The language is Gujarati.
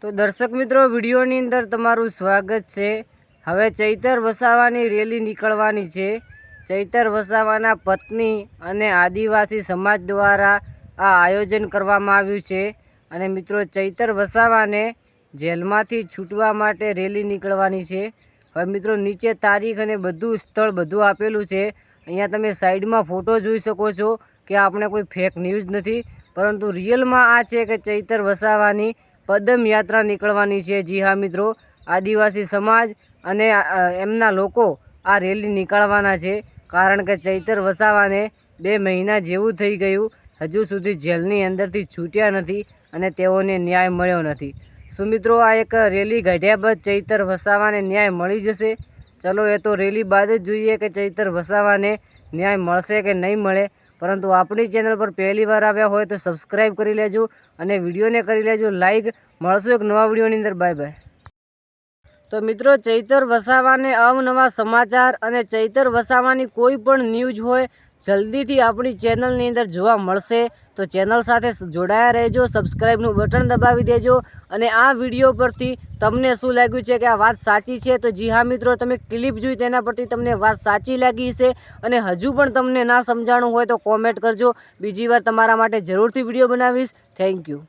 તો દર્શક મિત્રો, વિડીયોની અંદર તમારું સ્વાગત છે। હવે ચૈતર વસાવાની રેલી નીકળવાની છે। ચૈતર વસાવાના પત્ની અને આદિવાસી સમાજ દ્વારા આ આયોજન કરવામાં આવ્યું છે। અને મિત્રો, ચૈતર વસાવાને જેલમાંથી છૂટવા માટે રેલી નીકળવાની છે। હવે મિત્રો, નીચે તારીખ અને બધું સ્થળ બધું આપેલું છે। અહીંયા તમે સાઈડમાં ફોટો જોઈ શકો છો કે આપણે કોઈ ફેક ન્યૂઝ નથી, પરંતુ રિયલમાં આ છે કે ચૈતર વસાવાની પદયાત્રા નીકળવાની છે। જી હા મિત્રો, આદિવાસી સમાજ અને એમના લોકો આ રેલી નીકાળવાના છે, કારણ કે ચૈતર વસાવાને 2 મહિના જેવું થઈ ગયું, હજુ સુધી જેલની અંદરથી છૂટ્યા નથી અને તેઓને ન્યાય મળ્યો નથી। શું મિત્રો, આ એક રેલી કાઢ્યા બાદ ચૈતર વસાવાને ન્યાય મળી જશે? ચલો, એ તો રેલી બાદ જ જોઈએ કે ચૈતર વસાવાને ન્યાય મળશે કે નહીં મળે। પરંતુ આપણી ચેનલ પર પહેલી વાર આવ્યા હોય તો સબસ્ક્રાઈબ કરી લેજો અને વિડીયોને કરી લેજો લાઈક। મળશું એક નવા વિડીયોની અંદર। Bye bye. તો મિત્રો, ચૈતર વસાવાને અવનવા સમાચાર અને ચૈતર વસાવાની કોઈ પણ ન્યૂઝ હોય જલ્દીથી આપણી ચેનલની અંદર જોવા મળશે। તો ચેનલ સાથે જોડાયા રહેજો, સબસ્ક્રાઈબનું બટન દબાવી દેજો। અને આ વિડીયો પરથી તમને શું લાગ્યું છે કે આ વાત સાચી છે? તો જી હા મિત્રો, તમે ક્લિપ જોઈ તેના પરથી તમને વાત સાચી લાગી છે અને હજુ પણ તમને ના સમજાણું હોય તો કોમેન્ટ કરજો, બીજી વાર તમારા માટે જરૂરથી વિડીયો બનાવીશ। Thank you.